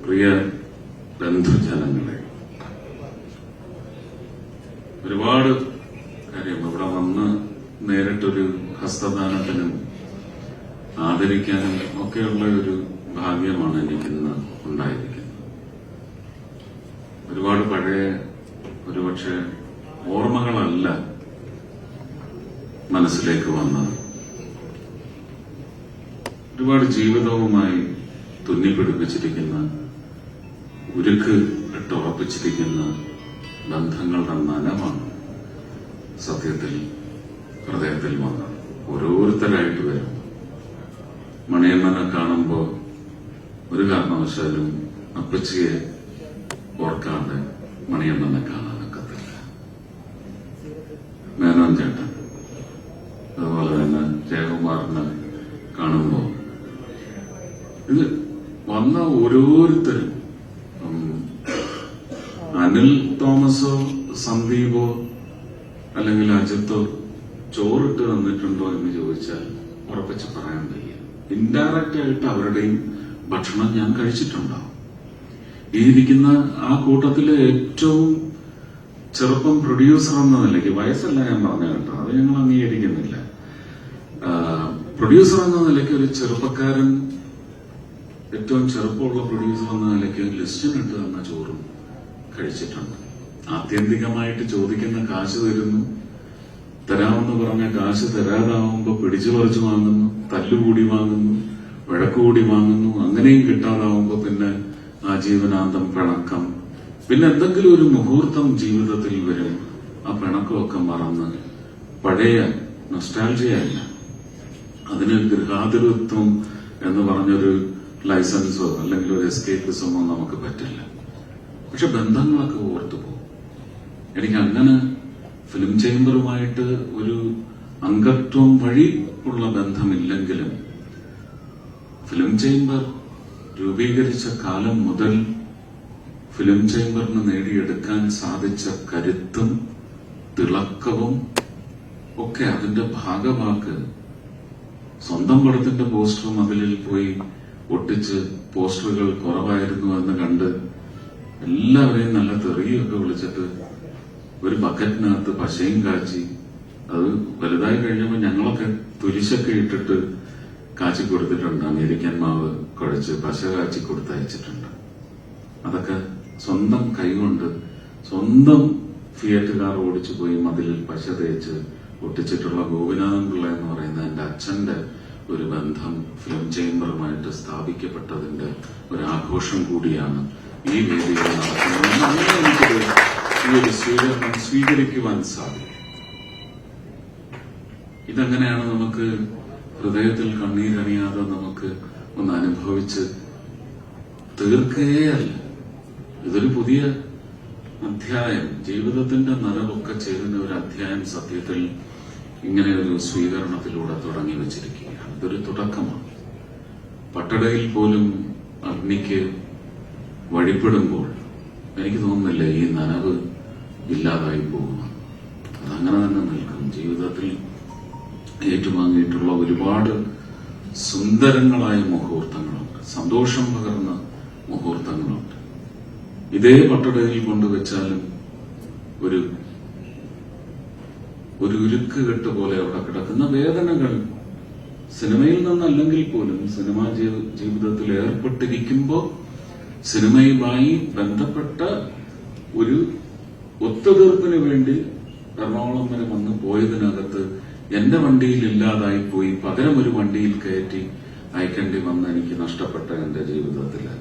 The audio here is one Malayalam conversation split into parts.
പ്രിയ ബന്ധുജനങ്ങളെ, ഒരുപാട് കാര്യം ഇവിടെ വന്ന് നേരിട്ടൊരു ഹസ്തദാനത്തിനും ആദരിക്കാനും ഒക്കെയുള്ള ഒരു ഭാഗ്യമാണ് എനിക്കിന്ന് ഉണ്ടായിരിക്കുന്നത്. ഒരുപാട് പഴയ ഒരുപക്ഷെ ഓർമ്മകളല്ല മനസ്സിലേക്ക് വന്നത്. ഒരുപാട് ജീവിതവുമായി തുന്നിപ്പിടിപ്പിച്ചിരിക്കുന്ന, ഉരുക്ക് ഇട്ടുറപ്പിച്ചിരിക്കുന്ന ബന്ധങ്ങളുടെ നനമാണ് സത്യത്തിൽ ഹൃദയത്തിൽ വന്നത്. ഓരോരുത്തരായിട്ട് വരും. മണിയണ്ണനെ കാണുമ്പോൾ ഒരു കാരണവശാലും അപ്പച്ചിയെ ഓർക്കാതെ മണിയണ്ണനെ കാണാനൊക്കത്തില്ല. മേനോൻ ചേട്ടൻ, അതുപോലെ തന്നെ ജയകുമാറിനെ കാണുമ്പോൾ ഇത് വന്ന ഓരോരുത്തരും, അനിൽ തോമസോ സന്ദീപോ അല്ലെങ്കിൽ അജിത്തോ ചോറിട്ട് തന്നിട്ടുണ്ടോ എന്ന് ചോദിച്ചാൽ ഉറപ്പിച്ച് പറയാൻ വയ്യ. ഇൻഡയറക്റ്റ് ആയിട്ട് അവരുടെയും ഭക്ഷണം ഞാൻ കഴിച്ചിട്ടുണ്ടാവും. ഈ ഇരിക്കുന്ന ആ കൂട്ടത്തില് ഏറ്റവും ചെറുപ്പം പ്രൊഡ്യൂസർ എന്ന നിലയ്ക്ക്, വയസ്സല്ല ഞാൻ പറഞ്ഞു കേട്ടോ, അത് ഞങ്ങൾ അംഗീകരിക്കുന്നില്ല, പ്രൊഡ്യൂസർ എന്ന നിലയ്ക്ക് ഒരു ചെറുപ്പക്കാരൻ, ഏറ്റവും ചെറുപ്പമുള്ള പ്രൊഡ്യൂസർ എന്ന നിലയ്ക്ക് ലിസ്റ്റിനിട്ട് തന്ന ചോറും കഴിച്ചിട്ടുണ്ട്. ആത്യന്തികമായിട്ട് ചോദിക്കുന്ന കാശ് തരുന്നു, തരാമെന്ന് പറഞ്ഞ കാശ് തരാതാവുമ്പോ പിടിച്ചു പറിച്ചു വാങ്ങുന്നു, തല്ലുകൂടി വാങ്ങുന്നു, വഴക്കുകൂടി വാങ്ങുന്നു. അങ്ങനെയും കിട്ടാതാവുമ്പോ പിന്നെ ആജീവനാന്തം പിണക്കം. പിന്നെ എന്തെങ്കിലും ഒരു മുഹൂർത്തം ജീവിതത്തിൽ വരും, ആ പിണക്കമൊക്കെ മറന്ന് പഴയ നൊസ്റ്റാൾജിയല്ല, അതിന് ഗൃഹാതുരത്വം എന്ന് പറഞ്ഞൊരു ലൈസൻസോ അല്ലെങ്കിൽ ഒരു എസ്കേപ്പിസമോ നമുക്ക് പറ്റില്ല. പക്ഷെ ബന്ധങ്ങളൊക്കെ ഓർത്തു പോകും. എനിക്ക് അങ്ങനെ ഫിലിം ചേംബറുമായിട്ട് ഒരു അംഗത്വം വഴി ഉള്ള ബന്ധമില്ലെങ്കിലും ഫിലിം ചേംബർ രൂപീകരിച്ച കാലം മുതൽ ഫിലിം ചേംബറിന് നേടിയെടുക്കാൻ സാധിച്ച കരുത്തും തിളക്കവും ഒക്കെ അതിന്റെ ഭാഗമാക്ക്. സ്വന്തം പടത്തിന്റെ പോസ്റ്റർ മതിലിൽ പോയി ഒട്ടിച്ച് പോസ്റ്ററുകൾ കുറവായിരുന്നു എന്ന് കണ്ട് എല്ലാവരെയും നല്ല തെറിയൊക്കെ വിളിച്ചിട്ട് ഒരു ബക്കറ്റിനകത്ത് പശയും കാച്ചി, അത് വലുതായി കഴിഞ്ഞപ്പോൾ ഞങ്ങളൊക്കെ തുരിശൊക്കെ ഇട്ടിട്ട് കാച്ചി കൊടുത്തിട്ടുണ്ട്. അമേരിക്കൻ മാവ് കുഴച്ച് പശ കാച്ചി കൊടുത്തയച്ചിട്ടുണ്ട്. അതൊക്കെ സ്വന്തം കൈകൊണ്ട് സ്വന്തം ഫിയറ്റ് കാർ ഓടിച്ചു പോയി മതിലിൽ പശ തേച്ച് ഒട്ടിച്ചിട്ടുള്ള ഗോപിനാഥൻ പിള്ള എന്ന് പറയുന്ന എന്റെ അച്ഛന്റെ ഒരു ബന്ധം ഫിലിം ചേംബറുമായിട്ട് സ്ഥാപിക്കപ്പെട്ടതിന്റെ ഒരു ആഘോഷം കൂടിയാണ് ഈ വേദികൾ നടക്കുന്നത്. എനിക്കൊരു ഈ ഒരു സ്വീകരണം സ്വീകരിക്കുവാൻ സാധിക്കും. ഇതെങ്ങനെയാണ് നമുക്ക് ഹൃദയത്തിൽ കണ്ണീരണിയാതെ നമുക്ക് ഒന്ന് അനുഭവിച്ച് തീർക്കുകയല്ല. ഇതൊരു പുതിയ അധ്യായം, ജീവിതത്തിന്റെ നനവൊക്കെ ചേരുന്ന ഒരു അധ്യായം സത്യത്തിൽ ഇങ്ങനെ ഒരു സ്വീകരണത്തിലൂടെ തുടങ്ങി വച്ചിരിക്കുകയാണ്. ഇതൊരു തുടക്കമാണ്. പട്ടടയിൽ പോലും അഗ്നിക്ക് വഴിപ്പെടുമ്പോൾ എനിക്ക് തോന്നുന്നില്ല ഈ നനവ് ഇല്ലാതായി പോകുമെന്ന്. അതങ്ങനെ തന്നെ നിൽക്കും. ജീവിതത്തിൽ ഏറ്റുവാങ്ങിയിട്ടുള്ള ഒരുപാട് സുന്ദരങ്ങളായ മുഹൂർത്തങ്ങളുണ്ട്, സന്തോഷം പകർന്ന മുഹൂർത്തങ്ങളുണ്ട്. ഇതേ പട്ടടയിൽ കൊണ്ടുവച്ചാലും ഒരു ഉരുക്ക് കെട്ട് പോലെ അവിടെ കിടക്കുന്ന വേദനകൾ സിനിമയിൽ നിന്നല്ലെങ്കിൽ പോലും സിനിമാ ജീവിതത്തിൽ ഏർപ്പെട്ടിരിക്കുമ്പോൾ സിനിമയുമായി ബന്ധപ്പെട്ട ഒരു ഒത്തുതീർപ്പിന് വേണ്ടി എറണാകുളം വരെ വന്ന് പോയതിനകത്ത് എന്റെ വണ്ടിയിൽ ഇല്ലാതായി പോയി പകരം ഒരു വണ്ടിയിൽ കയറ്റി അയക്കേണ്ടി വന്ന് എനിക്ക് നഷ്ടപ്പെട്ട എന്റെ ജീവിതത്തില്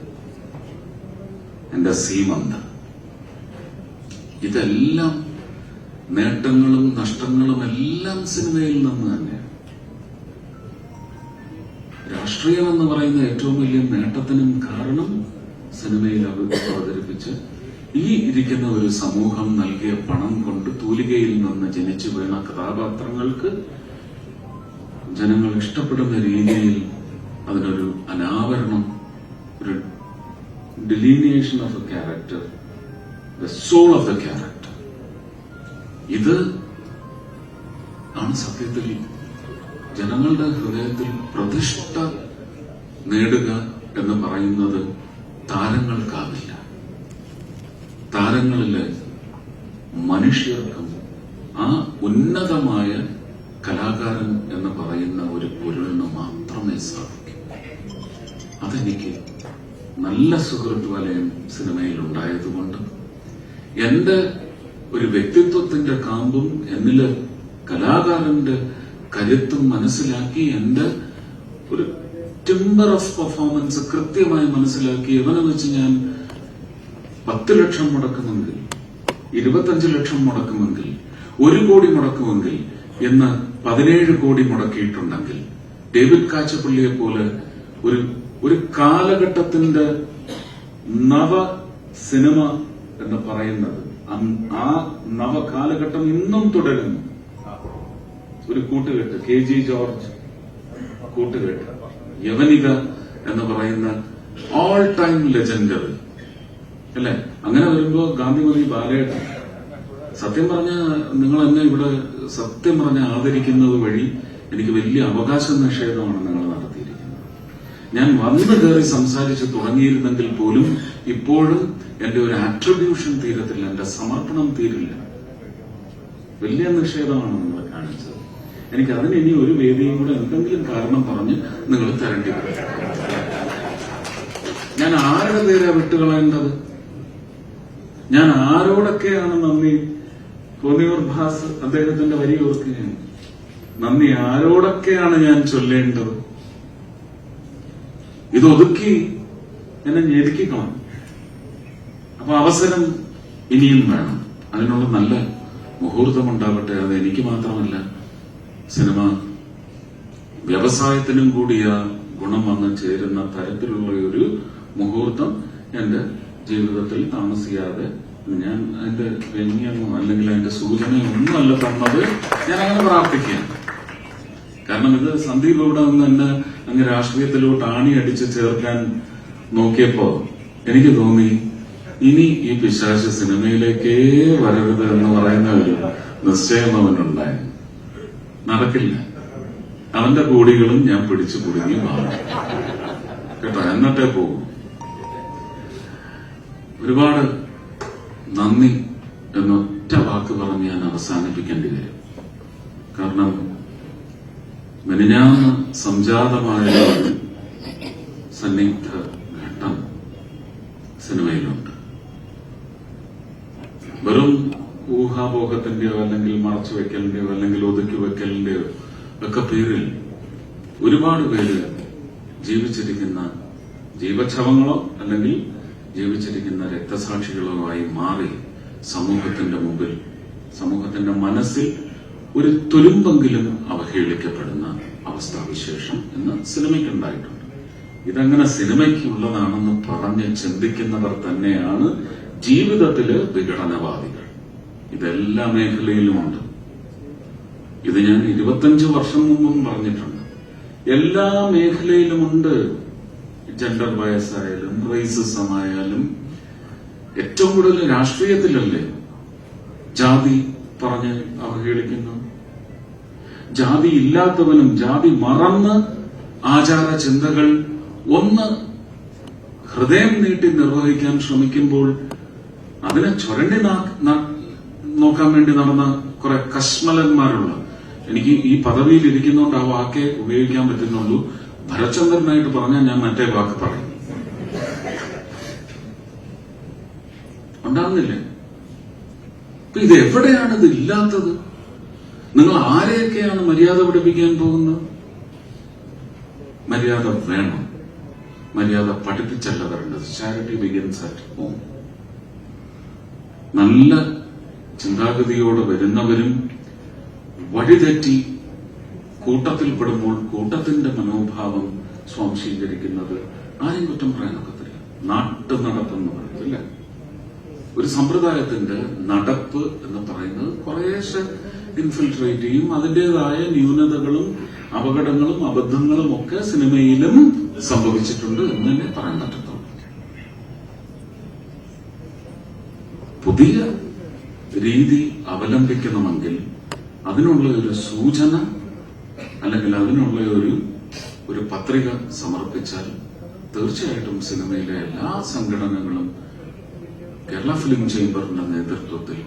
എന്റെ സീമന്ത. ഇതെല്ലാം നേട്ടങ്ങളും നഷ്ടങ്ങളും എല്ലാം സിനിമയിൽ നിന്ന് തന്നെയാണ്. രാഷ്ട്രീയം എന്ന് പറയുന്ന ഏറ്റവും വലിയ നേട്ടത്തിനും കാരണം സിനിമയിൽ അവതരിപ്പിച്ച് ഈ ഇരിക്കുന്ന ഒരു സമൂഹം നൽകിയ പണം കൊണ്ട് തൂലികയിൽ നിന്ന് ജനിച്ചു വീണ കഥാപാത്രങ്ങൾക്ക് ജനങ്ങൾ ഇഷ്ടപ്പെടുന്ന രീതിയിൽ അതിനൊരു അനാവരണം, ഒരു delineation of a character, the soul of the character. ഇത് ആണ് സത്യത്തിൽ ജനങ്ങളുടെ ഹൃദയത്തിൽ പ്രതിഷ്ഠ നേടുക എന്ന് പറയുന്നത് താര താരങ്ങൾക്കാവില്ല. താരങ്ങളില് മനുഷ്യർക്കും ആ ഉന്നതമായ കലാകാരൻ എന്ന് പറയുന്ന ഒരു പൊരുളിന് മാത്രമേ സാധിക്കൂ. അതെനിക്ക് നല്ല സുഹൃത്ത് വലയം സിനിമയിൽ ഉണ്ടായതുകൊണ്ട് എന്റെ ഒരു വ്യക്തിത്വത്തിന്റെ കാമ്പും എന്നില് കലാകാരന്റെ കരുത്തും മനസ്സിലാക്കി എന്റെ ഒരു ടിംബർ ഓഫ് പെർഫോമൻസ് കൃത്യമായി മനസ്സിലാക്കി എവനെന്ന് വെച്ച് ഞാൻ 10 ലക്ഷം മുടക്കുമെങ്കിൽ 25 ലക്ഷം മുടക്കുമെങ്കിൽ 1 കോടി മുടക്കുമെങ്കിൽ എന്ന് 17 കോടി മുടക്കിയിട്ടുണ്ടെങ്കിൽ ഡേവിഡ് കാച്ചപ്പള്ളിയെ പോലെ ഒരു കാലഘട്ടത്തിന്റെ നവ സിനിമ എന്ന് പറയുന്നത് ആ നവകാലഘട്ടം ഇന്നും തുടരുന്നു. ഒരു കൂട്ടുകെട്ട് KG ജോർജ് കൂട്ടുകെട്ട്, യവനിക എന്ന് പറയുന്ന ഓൾ ടൈം ലെജൻഡറി അല്ലെ. അങ്ങനെ വരുമ്പോ ഗാന്ധിമതി ബാലേട്ടൻ, സത്യം പറഞ്ഞ നിങ്ങൾ എന്നെ ഇവിടെ സത്യം പറഞ്ഞ ആദരിക്കുന്നത് വഴി എനിക്ക് വലിയ അവകാശ നിഷേധമാണ് നിങ്ങൾ നടത്തിയിരിക്കുന്നത്. ഞാൻ വന്നു കയറി സംസാരിച്ച് തുടങ്ങിയിരുന്നെങ്കിൽ പോലും ഇപ്പോഴും എന്റെ ഒരു ആട്രിബ്യൂഷൻ തീരത്തില്ല, എന്റെ സമർപ്പണം തീരില്ല. വലിയ നിഷേധമാണ് നിങ്ങൾ കാണിച്ചത്. എനിക്ക് അതിന് ഇനി ഒരു വേദിയും കൂടെ എന്തെങ്കിലും കാരണം പറഞ്ഞ് നിങ്ങൾ തരേണ്ടി വരും. ഞാൻ ആരുടെ പേരാ വിട്ടുകളയേണ്ടത്? ഞാൻ ആരോടൊക്കെയാണ് നന്ദി? കോന്നിയൂർ ഭാസ് അദ്ദേഹത്തിന്റെ വരി ഓർക്കുകയാണ്. നന്ദി ആരോടൊക്കെയാണ് ഞാൻ ചൊല്ലേണ്ടത്? ഇതൊതുക്കി എന്നെ ഞെരുക്കിക്കണം. അപ്പൊ അവസരം ഇനിയും വേണം. അതിനുള്ള നല്ല മുഹൂർത്തമുണ്ടാവട്ടെ. അത് എനിക്ക് മാത്രമല്ല, സിനിമ വ്യവസായത്തിനും കൂടി ആ ഗുണം വന്ന് ചേരുന്ന തരത്തിലുള്ള ഒരു മുഹൂർത്തം എന്റെ ജീവിതത്തിൽ താമസിയാതെ, ഞാൻ അതിന്റെ വ്യംഗ്യമോ അല്ലെങ്കിൽ അതിന്റെ സൂചനയോ ഒന്നുമല്ല തന്നത്, ഞാൻ അങ്ങനെ പ്രാർത്ഥിക്കുകയാണ്. കാരണം ഇത് സന്ദീപ് ഇവിടെ നിന്ന് എന്നെ അങ്ങ് രാഷ്ട്രീയത്തിലോട്ട് ആണിയടിച്ച് ചേർക്കാൻ നോക്കിയപ്പോ എനിക്ക് തോന്നി ഇനി ഈ പിശാച് സിനിമയിലേക്കേ വരരുത് എന്ന് പറയുന്ന ഒരു നിശ്ചയം അവനുണ്ടായി. നടക്കില്ല. അവന്റെ കൂടികളും ഞാൻ പിടിച്ചു കുടുങ്ങി മാറും കേട്ടോ. എന്നിട്ടേ പോകും. ഒരുപാട് നന്ദി എന്നൊറ്റ വാക്ക് പറഞ്ഞ് ഞാൻ അവസാനിപ്പിക്കേണ്ടി വരും. കാരണം മെനിഞ്ഞാന്ന് സംജാതമായ ഒരു സന്നിഗ്ധ ഘട്ടം സിനിമയിലുണ്ട്. വെറും ഊഹാപോഹത്തിന്റെയോ അല്ലെങ്കിൽ മറച്ചുവെക്കലിന്റെയോ അല്ലെങ്കിൽ ഒതുക്കി വെക്കലിന്റെയോ ഒക്കെ പേരിൽ ഒരുപാട് പേര് ജീവിച്ചിരിക്കുന്ന ജീവച്ഛവങ്ങളോ അല്ലെങ്കിൽ ജീവിച്ചിരിക്കുന്ന രക്തസാക്ഷികളോ ആയി മാറി സമൂഹത്തിന്റെ മുമ്പിൽ, സമൂഹത്തിന്റെ മനസ്സിൽ ഒരു തുരുമ്പെങ്കിലും അവഹേളിക്കപ്പെടുന്ന അവസ്ഥാവിശേഷം ഇന്ന് സിനിമയ്ക്കുണ്ടായിട്ടുണ്ട്. ഇതങ്ങനെ സിനിമയ്ക്കുള്ളതാണെന്ന് പറഞ്ഞ് ചിന്തിക്കുന്നവർ തന്നെയാണ് ജീവിതത്തില് വിഘടനവാദികൾ. ഇതെല്ലാ മേഖലയിലുമുണ്ട്. ഇത് ഞാൻ 25 വർഷം മുമ്പും പറഞ്ഞിട്ടുണ്ട്. എല്ലാ മേഖലയിലുമുണ്ട്. ജെൻഡർ ബയസ് ആയാലും റേസിസം ആയാലും ഏറ്റവും കൂടുതൽ രാഷ്ട്രീയത്തിലല്ലേ ജാതി പറഞ്ഞ് അവഹേളിക്കുന്നു. ജാതി ഇല്ലാത്തവനും ജാതി മറന്ന് ആചാര ചിന്തകൾ ഒന്ന് ഹൃദയം നീട്ടി നിർവഹിക്കാൻ ശ്രമിക്കുമ്പോൾ അതിനെ ചുരണ്ടി നോക്കാൻ വേണ്ടി നടന്ന കുറെ കശ്മലന്മാരുള്ള, എനിക്ക് ഈ പദവിയിൽ ഇരിക്കുന്നതുകൊണ്ട് ആ വാക്കേ ഉപയോഗിക്കാൻ പറ്റുന്നുള്ളൂ. ഭരചന്ദ്രനായിട്ട് പറഞ്ഞാൽ ഞാൻ മറ്റേ വാക്ക് പറയും. ഉണ്ടാകുന്നില്ലേ? അപ്പൊ ഇത് എവിടെയാണ് ഇത് ഇല്ലാത്തത്? നിങ്ങൾ ആരെയൊക്കെയാണ് മര്യാദ പഠിപ്പിക്കാൻ പോകുന്നത്? മര്യാദ വേണം. മര്യാദ പഠിപ്പിച്ചല്ല വരേണ്ടത്. Charity begins at home. നല്ല ചിന്താഗതിയോടെ വരുന്നവരും വഴിതെറ്റി കൂട്ടത്തിൽപ്പെടുമ്പോൾ കൂട്ടത്തിന്റെ മനോഭാവം സ്വാംശീകരിക്കുന്നത് ആരെയും കുറ്റം പറയാനൊക്കത്തില്ല. നാട്ടു നടപ്പെന്ന് പറയുന്നില്ല. ഒരു സമ്പ്രദായത്തിന്റെ നടപ്പ് എന്ന് പറയുന്നത് കുറേശ്ശെ ഇൻഫിൽട്രേറ്റ് ചെയ്യും. അതിന്റേതായ ന്യൂനതകളും അപകടങ്ങളും അബദ്ധങ്ങളും ഒക്കെ സിനിമയിലും സംഭവിച്ചിട്ടുണ്ട് എന്ന് തന്നെ പറയാൻ പറ്റത്തുള്ളൂ. പുതിയ രീതി അവലംബിക്കണമെങ്കിൽ അതിനുള്ള ഒരു സൂചന അല്ലെങ്കിൽ അതിനുള്ള ഒരു പത്രിക സമർപ്പിച്ചാൽ തീർച്ചയായിട്ടും സിനിമയിലെ എല്ലാ സംഘടനകളും കേരള ഫിലിം ചേംബറിന്റെ നേതൃത്വത്തിൽ,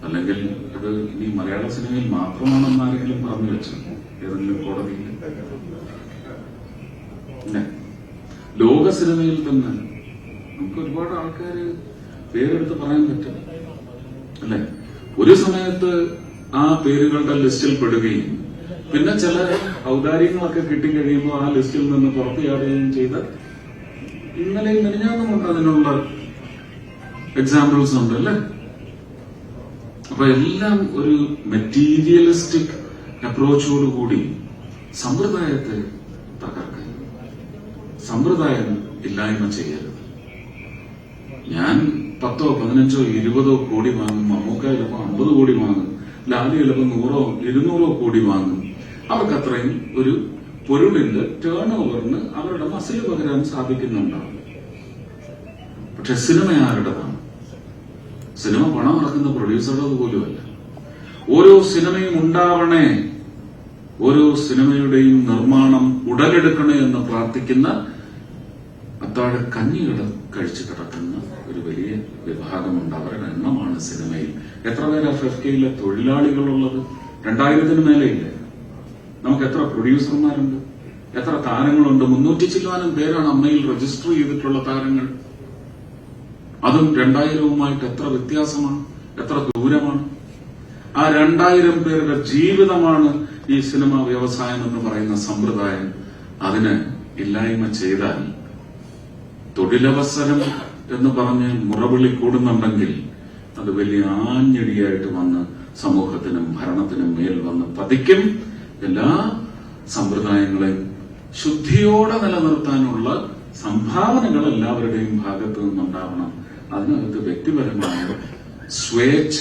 അല്ലെങ്കിൽ ഇത് ഇനി മലയാള സിനിമയിൽ മാത്രമാണെന്ന് ആരെങ്കിലും പറഞ്ഞു വെച്ചു ഏതെങ്കിലും കോടതിയിൽ? ലോക സിനിമയിൽ തന്നെ നമുക്ക് ഒരുപാട് ആൾക്കാര് പേരെടുത്ത് പറയാൻ പറ്റും അല്ലെ? ഒരു സമയത്ത് ആ പേരുകളുടെ ലിസ്റ്റിൽ പെടുകയും പിന്നെ ചില ഔദാര്യങ്ങളൊക്കെ കിട്ടിക്കഴിയുമ്പോൾ ആ ലിസ്റ്റിൽ നിന്ന് പുറത്തുചാടുകയും ചെയ്ത് ഇന്നലെയും മിനിഞ്ഞാന്നുമുണ്ട് അതിനുള്ള എക്സാമ്പിൾസ് ഉണ്ട് അല്ലെ? അപ്പൊ എല്ലാം ഒരു മെറ്റീരിയലിസ്റ്റിക് അപ്രോച്ചോടുകൂടി സമ്പ്രദായത്തെ തകർക്കുക, സമ്പ്രദായം ഇല്ലായ്മ ചെയ്യരുത്. ഞാൻ 10, 15, 20 കോടി വാങ്ങും, മമ്മൂക്ക ചിലപ്പോൾ 50 കോടി വാങ്ങും, ലാലി ചിലപ്പോൾ 100, 200 കോടി വാങ്ങും. അവർക്ക് അത്രയും ഒരു പൊരുളിന്റെ ടേൺ ഓവറിന് അവരുടെ മസിൽ പകരാൻ സാധിക്കുന്നുണ്ടാവും. പക്ഷെ സിനിമ ആരുടേതാണ്? സിനിമ പണം ഇറക്കുന്ന പ്രൊഡ്യൂസറുടെ പോലുമല്ല. ഓരോ സിനിമയും ഉണ്ടാവണേ, ഓരോ സിനിമയുടെയും നിർമ്മാണം ഉടലെടുക്കണേ എന്ന് പ്രാർത്ഥിക്കുന്ന അത്താഴ കഞ്ഞികൾ കഴിച്ചു കിടക്കുന്ന ഒരു വലിയ വിഭാഗമുണ്ട്. അവരുടെ എണ്ണമാണ് സിനിമയിൽ. എത്ര പേര് FFKയിലെ തൊഴിലാളികളുള്ളത്? 2000-ന് മേലെയില്ലേ? നമുക്ക് എത്ര പ്രൊഡ്യൂസർമാരുണ്ട്? എത്ര താരങ്ങളുണ്ട്? 300 ചില്ലാനും പേരാണ് അമ്മയിൽ രജിസ്റ്റർ ചെയ്തിട്ടുള്ള താരങ്ങൾ. അതും 2000-വുമായിട്ട് എത്ര വ്യത്യാസമാണ്, എത്ര ദൂരമാണ്. ആ 2000 പേരുടെ ജീവിതമാണ് ഈ സിനിമാ വ്യവസായം എന്ന് പറയുന്ന സമ്പ്രദായം. അതിന് ഇല്ലായ്മ ചെയ്താൽ തൊഴിലവസരം എന്ന് പറഞ്ഞ് മുറവിളി കൂടുന്നുണ്ടെങ്കിൽ അത് വലിയ ആഞ്ഞടിയായിട്ട് വന്ന് സമൂഹത്തിനും ഭരണത്തിനും മേൽ വന്ന് പതിക്കും. എല്ലാ സമ്പ്രദായങ്ങളെയും ശുദ്ധിയോടെ നിലനിർത്താനുള്ള സംഭാവനകൾ എല്ലാവരുടെയും ഭാഗത്തു നിന്നുണ്ടാവണം. അതിനകത്ത് വ്യക്തിപരമായ സ്വേച്ഛ,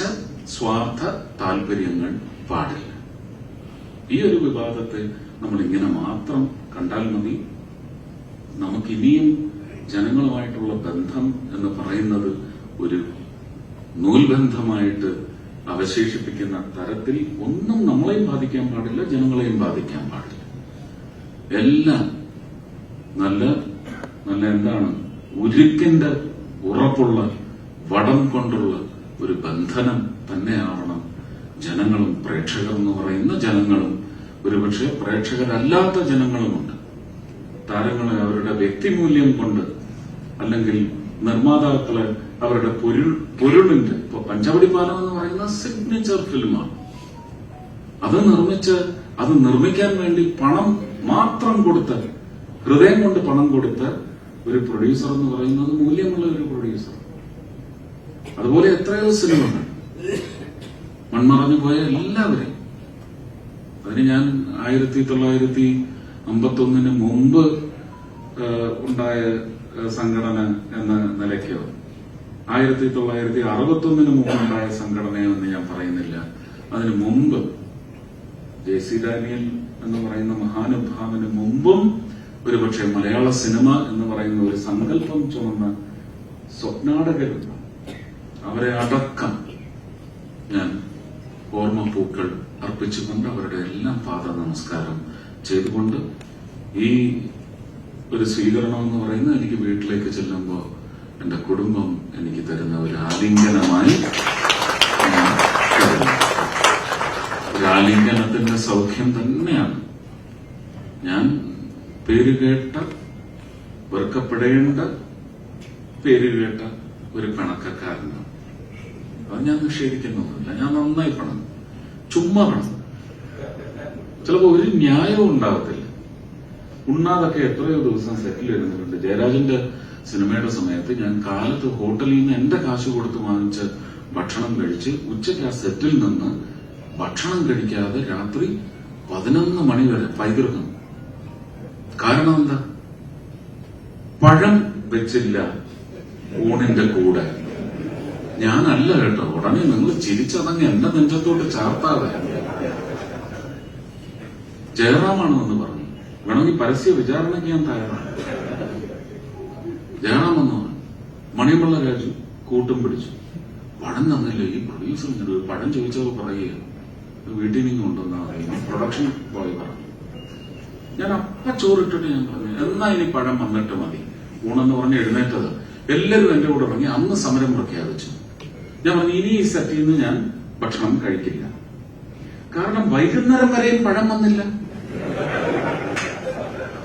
സ്വാർത്ഥ താല്പര്യങ്ങൾ പാടില്ല. ഈ ഒരു വിവാദത്തെ നമ്മൾ ഇങ്ങനെ മാത്രം കണ്ടാൽ മതി. നമുക്കിനിയും ജനങ്ങളുമായിട്ടുള്ള ബന്ധം എന്ന് പറയുന്നത് ഒരു നൂൽബന്ധമായിട്ട് അവശേഷിപ്പിക്കുന്ന തരത്തിൽ ഒന്നും നമ്മളെയും ബാധിക്കാൻ പാടില്ല, ജനങ്ങളെയും ബാധിക്കാൻ പാടില്ല. എല്ലാം നല്ല നല്ല എന്താണ് ഉരുക്കിന്റെ ഉറപ്പുള്ള വടം കൊണ്ടുള്ള ഒരു ബന്ധനം തന്നെയാവണം ജനങ്ങളും പ്രേക്ഷകർ എന്ന് പറയുന്ന ജനങ്ങളും. ഒരുപക്ഷെ പ്രേക്ഷകരല്ലാത്ത ജനങ്ങളുമുണ്ട്. താരങ്ങളെ അവരുടെ വ്യക്തിമൂല്യം കൊണ്ട്, അല്ലെങ്കിൽ നിർമ്മാതാക്കളെ അവരുടെ പൊരുളിന്റെ, ഇപ്പൊ പഞ്ചവടി പാലം എന്ന് പറയുന്ന സിഗ്നേച്ചർ ഫിലിമാണ്. അത് നിർമ്മിക്കാൻ വേണ്ടി പണം മാത്രം കൊടുത്ത്, ഹൃദയം കൊണ്ട് പണം കൊടുത്ത ഒരു പ്രൊഡ്യൂസർ എന്ന് പറയുന്നത് മൂല്യമുള്ള ഒരു പ്രൊഡ്യൂസർ. അതുപോലെ എത്രയോ സിനിമകൾ മൺമറഞ്ഞു പോയ എല്ലാവരെയും. അതിന് ഞാൻ 1951 മുമ്പ് ഉണ്ടായ സംഘടന എന്ന നിലയ്ക്കോ 1961 മുമ്പുണ്ടായ സംഘടനയോ എന്ന് ഞാൻ പറയുന്നില്ല. അതിനു മുമ്പ് JC ഡാനിയൽ എന്ന് പറയുന്ന മഹാനുഭാവന് മുമ്പും ഒരുപക്ഷെ മലയാള സിനിമ എന്ന് പറയുന്ന ഒരു സങ്കല്പം ചുമന്ന സ്വപ്നാടകരുണ്ട്. അവരെ അടക്കം ഞാൻ ഓർമ്മപ്പൂക്കൾ അർപ്പിച്ചുകൊണ്ട് അവരുടെ എല്ലാം പാദ നമസ്കാരം ചെയ്തുകൊണ്ട് ഈ ഒരു സ്വീകരണം എന്ന് പറയുന്നത് എനിക്ക് വീട്ടിലേക്ക് ചെല്ലുമ്പോൾ എന്റെ കുടുംബം എനിക്ക് തരുന്ന ഒരു ആലിംഗനമായി, ഒരു ആലിംഗനത്തിന്റെ സൗഖ്യം തന്നെയാണ്. ഞാൻ പേരുകേട്ട, വെറുക്കപ്പെടേണ്ട പേരുകേട്ട ഒരു പിണക്കക്കാരനാണ്. അത് ഞാൻ നിഷേധിക്കുന്നതല്ല. ഞാൻ നന്നായി പണം, ചുമ്മാ പണം. ചിലപ്പോ ഒരു ന്യായവും ഉണ്ടാകത്തില്ല. ഉണ്ണാതൊക്കെ എത്രയോ ദിവസം സെറ്റിൽ ഇരുന്നിട്ടുണ്ട്. ജയരാജന്റെ സിനിമയുടെ സമയത്ത് ഞാൻ കാലത്ത് ഹോട്ടലിൽ നിന്ന് എന്റെ കാശ് കൊടുത്ത് വാങ്ങിച്ച് ഭക്ഷണം കഴിച്ച് ഉച്ചയ്ക്ക് ആ സെറ്റിൽ നിന്ന് ഭക്ഷണം കഴിക്കാതെ രാത്രി 11 മണി വരെ പൈതൃകം. കാരണം എന്താ? പഴം വെച്ചില്ല ഊണിന്റെ കൂടെ. ഞാനല്ല കേട്ടോ. ഉടനെ നിങ്ങൾ ചിരിച്ചതങ്ങ് എന്റെ നെഞ്ചത്തോട്ട് ചാർത്താതെ. ജയറാമാണെന്ന് പറഞ്ഞു. വേണമെങ്കിൽ പരസ്യ വിചാരണയ്ക്ക് ഞാൻ തയ്യാറാണ്. ജയറാമെന്നോ മണിയമ്പിള്ള രാജു കൂട്ടും പിടിച്ചു. പഴം തന്നില്ല. ഈ പ്രൊഡ്യൂസർ ഒരു പഴം ചോദിച്ചപ്പോൾ പറയുക വീട്ടിൽ നിന്ന് കൊണ്ടുവന്നാ മതി. പ്രൊഡക്ഷൻ ബോയ് പറഞ്ഞു. ഞാൻ ചോറിട്ടിട്ട് ഞാൻ പറഞ്ഞു, എന്നാ ഇനി പഴം വന്നിട്ട് മതി. ഊണെന്ന് പറഞ്ഞ് എഴുന്നേറ്റത്. എല്ലാവരും എന്റെ കൂടെ ഇറങ്ങി. അന്ന് സമരം പ്രഖ്യാപിച്ചു. ഞാൻ പറഞ്ഞു, ഇനി ഈ സെറ്റിൽ നിന്ന് ഞാൻ ഭക്ഷണം കഴിക്കില്ല. കാരണം വൈകുന്നേരം വരെയും പഴം വന്നില്ല.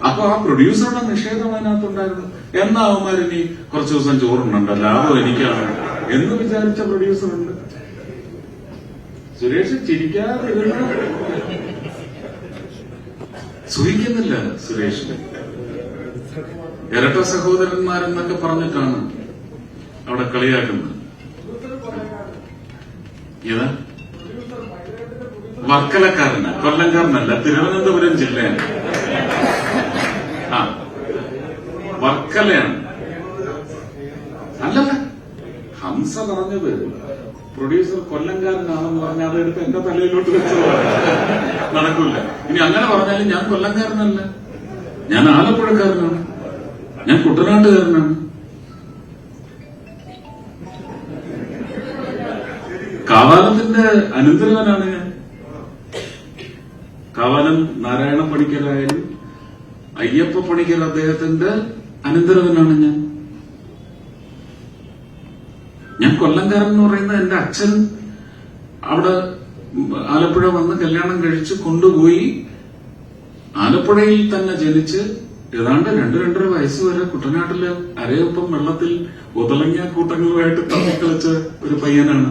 അപ്പൊ ആ പ്രൊഡ്യൂസറുടെ നിഷേധം അതിനകത്തുണ്ടായിരുന്നു. എന്നാ അവന്മാരിനി കുറച്ചു ദിവസം ചോറുണ്ടോ, ലാഭം എനിക്കാണ് എന്ന് വിചാരിച്ച പ്രൊഡ്യൂസറുണ്ട്. സുരേഷ് ചിരിക്കാതെ സൂഹിക്കുന്നില്ല. സുരേഷിന് ഇരട്ട സഹോദരന്മാരെന്നൊക്കെ പറഞ്ഞിട്ടാണ് അവിടെ കളിയാക്കുന്നത്. ഏതാ? വർക്കലക്കാരന, കൊല്ലംകാരനല്ല, തിരുവനന്തപുരം ജില്ലയാണ്. ആ, വർക്കലയാണ്. അല്ലല്ല, ഹംസ പറഞ്ഞത് പ്രൊഡ്യൂസർ കൊല്ലംകാരനാണെന്ന് പറഞ്ഞാൽ അതെടുത്ത് എന്റെ തലയിലോട്ട് വെച്ചത് നടക്കൂല. ഇനി അങ്ങനെ പറഞ്ഞാലും ഞാൻ കൊല്ലംകാരനല്ല, ഞാൻ ആലപ്പുഴക്കാരനാണ്, ഞാൻ കുട്ടനാട്ടുകാരനാണ്. കാവാലത്തിന്റെ അനന്തരവനാണ് ഞാൻ. കാവാലം നാരായണ പണിക്കരായാലും അയ്യപ്പ പണിക്കർ അദ്ദേഹത്തിന്റെ അനന്തരവനാണ് ഞാൻ. ഞാൻ കൊല്ലംകാരൻ എന്ന് പറയുന്നത് എന്റെ അച്ഛൻ അവിടെ ആലപ്പുഴ വന്ന് കല്യാണം കഴിച്ച് കൊണ്ടുപോയി ആലപ്പുഴയിൽ തന്നെ ജനിച്ച് ഏതാണ്ട് 2-2.5 വയസ്സ് വരെ കുട്ടനാട്ടില് അരയൊപ്പം വെള്ളത്തിൽ ഉതളങ്ങിയ കൂട്ടങ്ങളുമായിട്ട് തമ്മിക്കളിച്ച ഒരു പയ്യനാണ്.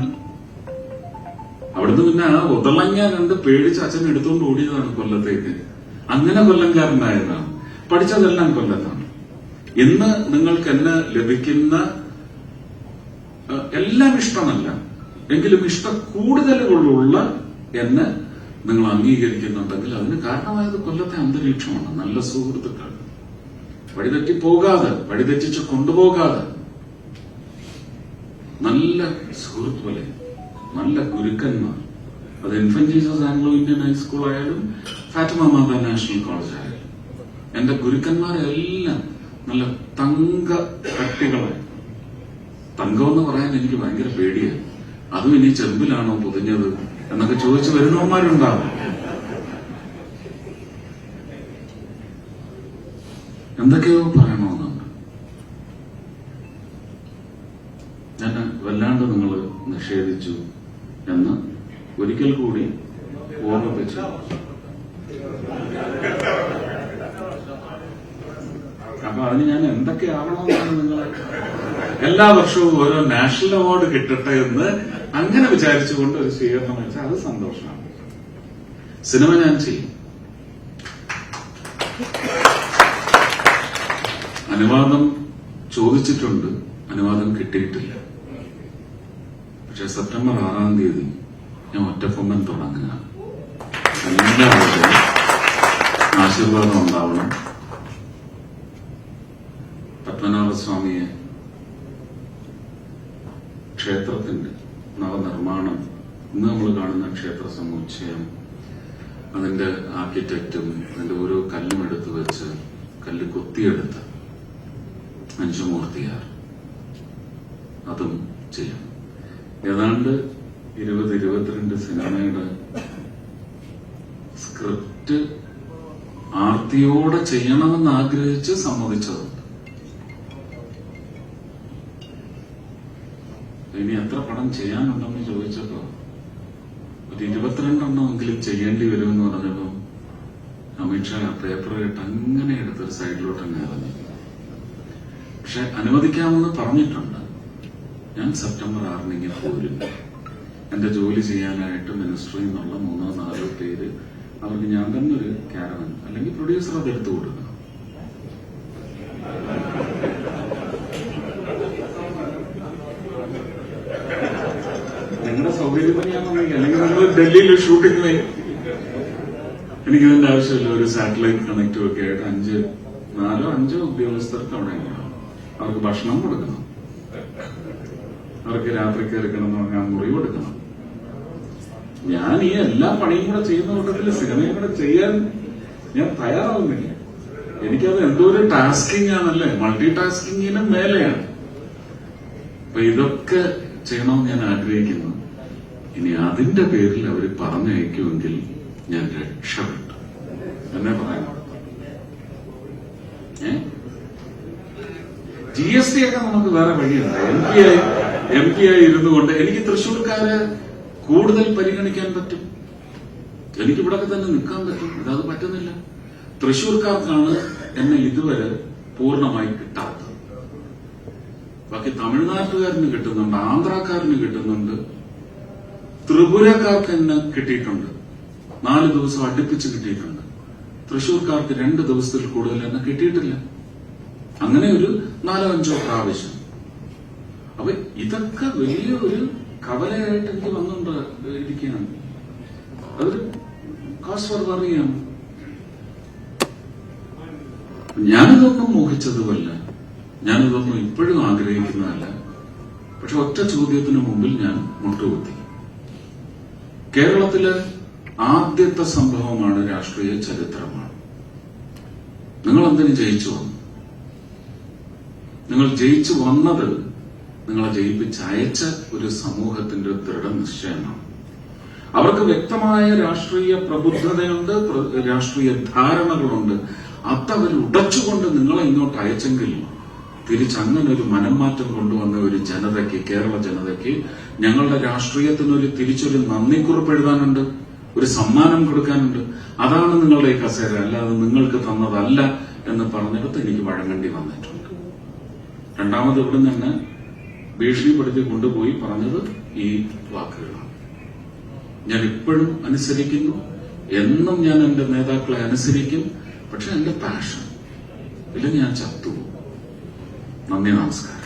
അവിടുന്ന് പിന്നെ ആ ഉതളങ്ങ കണ്ട് പേടിച്ച് അച്ഛൻ എടുത്തുകൊണ്ട് ഓടിയതാണ് കൊല്ലത്തേക്ക്. അങ്ങനെ കൊല്ലംകാരനായതാണ്. പഠിച്ചതെല്ലാം കൊല്ലത്താണ്. ഇന്ന് നിങ്ങൾക്ക് എന്നെ ലഭിക്കുന്ന എല്ലാം ഇഷ്ടമല്ല എങ്കിലും കൂടുതലുകളുള്ള എന്നെ നിങ്ങൾ അംഗീകരിക്കുന്നുണ്ടെങ്കിൽ അതിന് കാരണമായത് കൊല്ലത്തെ അന്തരീക്ഷമാണ്. നല്ല സുഹൃത്തുക്കൾ, വഴിതെറ്റി പോകാതെ, വഴിതെറ്റിച്ച് കൊണ്ടുപോകാതെ നല്ല സുഹൃത്ത് പോലെ നല്ല ഗുരുക്കന്മാർ. അത് infant Jesus Anglo Indian high school ആയാലും ഫാത്തിമ മാത നാഷണൽ കോളേജ് ആയാലും എന്റെ ഗുരുക്കന്മാരെല്ലാം നല്ല തങ്ക കട്ടികളായി. തങ്കം എന്ന് പറയാൻ എനിക്ക് ഭയങ്കര പേടിയാണ്. അതും ഇനി ചെമ്പിലാണോ പൊതിഞ്ഞത് എന്നൊക്കെ ചോദിച്ചു വരുന്നവന്മാരുണ്ടാവും. എന്തൊക്കെയോ പറയണമെന്നുണ്ട്. ഞാൻ വല്ലാണ്ട് നിങ്ങൾ നിഷേധിച്ചു എന്ന് ഒരിക്കൽ കൂടി ഓർമ്മിപ്പിച്ചു. അപ്പൊ അതിന് ഞാൻ എന്തൊക്കെയാവണമെന്നാണ് നിങ്ങൾ എല്ലാ വർഷവും ഓരോ നാഷണൽ അവാർഡ് കിട്ടട്ടെ എന്ന് അങ്ങനെ വിചാരിച്ചുകൊണ്ട് ഒരു സ്വീകരണം വെച്ചാൽ അത് സന്തോഷമാണ്. സിനിമ ഞാൻ ചെയ്യും. അനുവാദം ചോദിച്ചിട്ടുണ്ട്, അനുവാദം കിട്ടിയിട്ടില്ല. പക്ഷെ സെപ്റ്റംബർ 6-ാം തീയതി ഞാൻ ഒറ്റക്കൊമ്പൻ തുടങ്ങുക. എല്ലാവരുടെയും ആശീർവാദം ഉണ്ടാവണം. പത്മനാഭസ്വാമിയെ ക്ഷേത്രത്തിന്റെ നവനിർമ്മാണം, ഇന്ന് നമ്മൾ കാണുന്ന ക്ഷേത്ര സമുച്ചയം, അതിന്റെ ആർക്കിടെക്റ്റും അതിന്റെ ഓരോ കല്ലും എടുത്തു വെച്ച് കല്ല് കൊത്തിയെടുത്ത് 5 മൂർത്തിയാർ അതും ചെയ്യണം. ഏതാണ്ട് 20-22 സിനിമയുടെ സ്ക്രിപ്റ്റ് ആർത്തിയോടെ ചെയ്യണമെന്ന് ആഗ്രഹിച്ച് സമ്മതിച്ചതുണ്ട്. ഇനി എത്ര പടം ചെയ്യാനുണ്ടെന്ന് ചോദിച്ചപ്പോ ഒരു 22 ചെയ്യേണ്ടി വരുമെന്ന് പറഞ്ഞപ്പോ അമിത്ഷാ പേപ്പർ കേട്ട് അങ്ങനെ എടുത്തൊരു സൈഡിലോട്ട് തന്നെ ഇറങ്ങി. പക്ഷെ അനുവദിക്കാമെന്ന് പറഞ്ഞിട്ടുണ്ട്. ഞാൻ സെപ്റ്റംബർ 6-ന് ഇങ്ങനെ പോരും. എന്റെ ജോലി ചെയ്യാനായിട്ട് മിനിസ്ട്രിയിൽ നിന്നുള്ള 3-4 പേര്, അവർക്ക് ഞാൻ തന്നെ ഒരു കാരവൻ അല്ലെങ്കിൽ പ്രൊഡ്യൂസർ അതെടുത്തു കൊടുക്കണം. നിങ്ങളുടെ സൗകര്യം തന്നെയാണെന്നെങ്കിൽ, അല്ലെങ്കിൽ നിങ്ങൾ ഡൽഹിയിൽ ഷൂട്ടിംഗ് എനിക്കിതിന്റെ ആവശ്യമില്ല. ഒരു സാറ്റലൈറ്റ് കണക്റ്റും ഒക്കെ ആയിട്ട് 4-5 ഉദ്യോഗസ്ഥർക്ക് അവിടെ ഉണ്ടാവും. അവർക്ക് ഭക്ഷണം കൊടുക്കണം, അവർക്ക് രാത്രി കയറി കിടന്ന് പറഞ്ഞാൽ മുറി കൊടുക്കണം. ഞാൻ ഈ എല്ലാ പണിയും കൂടെ ചെയ്യുന്ന കൂട്ടത്തിൽ സിനിമയും കൂടെ ചെയ്യാൻ ഞാൻ തയ്യാറാവുന്നില്ല. എനിക്കത് എന്തോ ഒരു ടാസ്കിങ് ആണല്ലേ, മൾട്ടി ടാസ്കിങ്ങിനും മേലെയാണ്. അപ്പൊ ഇതൊക്കെ ചെയ്യണമെന്ന് ഞാൻ ആഗ്രഹിക്കുന്നു. ഇനി അതിന്റെ പേരിൽ അവർ പറഞ്ഞയക്കുമെങ്കിൽ ഞാൻ രക്ഷപ്പെട്ടു എന്നെ പറയാം. GST ഒക്കെ നമുക്ക് വേറെ വഴിയുണ്ട്. എം പി ആയി ഇരുന്നു കൊണ്ട് എനിക്ക് തൃശ്ശൂർക്കാരെ കൂടുതൽ പരിഗണിക്കാൻ പറ്റും. എനിക്ക് ഇവിടൊക്കെ തന്നെ നിൽക്കാൻ പറ്റും. അത് പറ്റുന്നില്ല. തൃശ്ശൂർക്കാർക്കാണ് എന്നെ ഇതുവരെ പൂർണ്ണമായി കിട്ടാത്തത്. ബാക്കി തമിഴ്നാട്ടുകാരന് കിട്ടുന്നുണ്ട്, ആന്ധ്രാക്കാരന് കിട്ടുന്നുണ്ട്, ത്രിപുരക്കാർക്ക് എന്നെ കിട്ടിയിട്ടുണ്ട്. 4 ദിവസം അടുപ്പിച്ച് കിട്ടിയിട്ടുണ്ട്. തൃശ്ശൂർക്കാർക്ക് 2 ദിവസത്തിൽ കൂടുതൽ എന്നെ കിട്ടിയിട്ടില്ല. അങ്ങനെ ഒരു 4-5 പ്രാവശ്യം. അപ്പൊ ഇതൊക്കെ വലിയ ഒരു കവലയായിട്ട് എനിക്ക് വന്നുകൊണ്ടിരിക്കുകയാണ്. അതൊരു കാസ് ഫോർ വറിയാണ്. ഞാനിതൊന്നും മോഹിച്ചതുമല്ല, ഞാനിതൊന്നും ഇപ്പോഴും ആഗ്രഹിക്കുന്നതല്ല. പക്ഷെ ഒറ്റ ചോദ്യത്തിന് മുമ്പിൽ ഞാൻ മുട്ടുകുത്തി. കേരളത്തിലെ ആദ്യത്തെ സംഭവമാണ്, രാഷ്ട്രീയ ചരിത്രമാണ്. നിങ്ങൾ എന്തിനു ജയിച്ചു വന്നു? നിങ്ങൾ ജയിച്ചു വന്നത് നിങ്ങളെ ജയിപ്പിച്ചയച്ച ഒരു സമൂഹത്തിന്റെ ദൃഢനിശ്ചയമാണ്. അവർക്ക് വ്യക്തമായ രാഷ്ട്രീയ പ്രബുദ്ധതയുണ്ട്, രാഷ്ട്രീയ ധാരണകളുണ്ട്. അതവർ ഉടച്ചുകൊണ്ട് നിങ്ങളെ ഇങ്ങോട്ട് അയച്ചെങ്കിൽ തിരിച്ചങ്ങനെ ഒരു മനംമാറ്റം കൊണ്ടുവന്ന ഒരു ജനതയ്ക്ക്, കേരള ജനതയ്ക്ക് ഞങ്ങളുടെ രാഷ്ട്രീയത്തിനൊരു തിരിച്ചൊരു നന്ദിക്കുറിപ്പ് എഴുതാനുണ്ട്, ഒരു സമ്മാനം കൊടുക്കാനുണ്ട്. അതാണ് നിങ്ങളുടെ ഈ കസേര, അല്ലാതെ നിങ്ങൾക്ക് തന്നതല്ല എന്ന് പറഞ്ഞിടത്ത് എനിക്ക് വഴങ്ങേണ്ടി വന്നിട്ടുണ്ട്. രണ്ടാമത് ഇവിടെ നിന്ന് ഭീഷണിപ്പെടുത്തി കൊണ്ടുപോയി പറഞ്ഞത് ഈ വാക്കുകളാണ്. ഞാൻ ഇപ്പോഴും അനുസരിക്കുന്നു, എന്നും ഞാൻ എന്റെ നേതാക്കളെ അനുസരിക്കും. പക്ഷെ എന്റെ പാഷൻ ഇല്ലെങ്കിൽ ഞാൻ ചത്തുപോകും. നന്ദി, നമസ്കാരം.